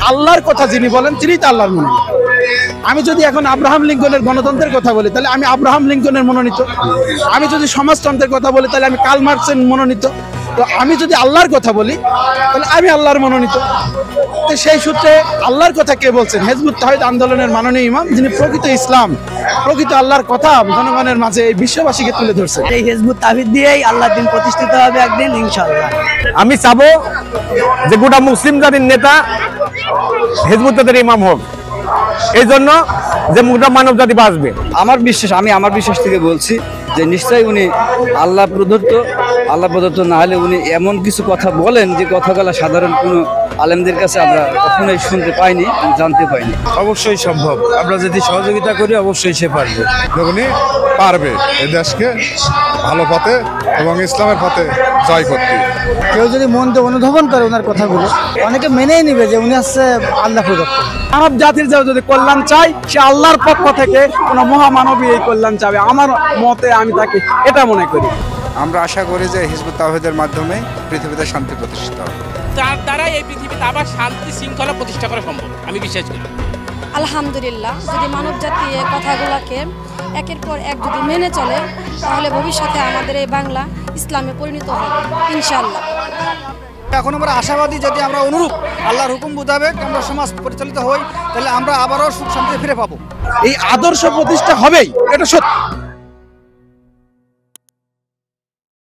আল্লাহর কথা যিনি বলেন তিনি তো আল্লাহর মনোনীত। আমি যদি এখন আব্রাহাম লিঙ্কনের গণতন্ত্রের কথা বলি তাহলে আমি আব্রাহাম লিঙ্কনের মনোনীত। আমি যদি সমাজতন্ত্রের কথা বলি তাহলে আমি কার্ল মার্কসের মনোনীত। তো আমি যদি আল্লাহর কথা বলি তাহলে আমি আল্লাহর মনোনীত। তো সেই সূত্রে আল্লাহর কথা কে বলছেন? হিজবুত তাওহীদ আন্দোলনের মাননীয় ইমাম, যিনি প্রকৃত ইসলাম, প্রকৃত আল্লাহর কথা জনগণের মাঝে এই বিশ্ববাসীকে তুলে ধরছেন। এই হিজবুত তাওহীদ দিয়েই আল্লাহর দিন প্রতিষ্ঠিত হবে একদিন ইনশাআল্লাহ। আমি চাবো যে গোটা মুসলিম জাতির নেতা হিজবুত তাওহীদের ইমাম হোক, এই জন্য যে গোটা মানব জাতি বাঁচবে। আমি আমার বিশ্বাস থেকে বলছি যে নিশ্চয়ই উনি আল্লাহ প্রদত্ত না হলে উনি এমন কিছু কথা বলেন যে কথাগুলো সাধারণ কোনো আলেমদের কাছে আমরা কখনোই শুনতে পাইনি, জানতে পাইনি। অবশ্যই সম্ভব, আমরা যদি সহযোগিতা করি অবশ্যই সে পারবে। উনি পারবে এই দেশকে ভালো পথে এবং ইসলামের পথে জয় করতে। কেউ যদি মন দিয়ে অনুধাবন করে ওনার কথাগুলো, অনেকে মেনেই নিবে যে উনি হচ্ছে আল্লাহ প্রদত্ত। মানব জাতির যদি কল্যাণ চাই, সে আল্লাহর পক্ষ থেকে কোনো মহামানবী এই কল্যাণ চাবে। আমার মতে আমি তাকে এটা মনে করি। আমরা আশা করি যে হিজবুত তাওহীদের মাধ্যমে পৃথিবীতে শান্তি প্রতিষ্ঠিত হবে। তার দ্বারা এই পৃথিবীতে আবার শান্তি শৃঙ্খলা প্রতিষ্ঠা করা সম্ভব, আমি বিশ্বাস করি। আলহামদুলিল্লাহ, যদি মানব জাতি এই কথাগুলোকে একের পর এক যদি মেনে চলে তাহলে ভবিষ্যতে আমাদের এই বাংলা ইসলামে পরিণত হবে ইনশাআল্লাহ। এখন আমরা আশাবাদী, যদি আমরা অনুরূপ আল্লাহর হুকুম মোতাবেক আমরা সমাজ পরিচালিত হই, তাহলে আমরা আবারও সুখ শান্তি ফিরে পাবো। এই আদর্শ প্রতিষ্ঠা হবেই, এটা সত্য।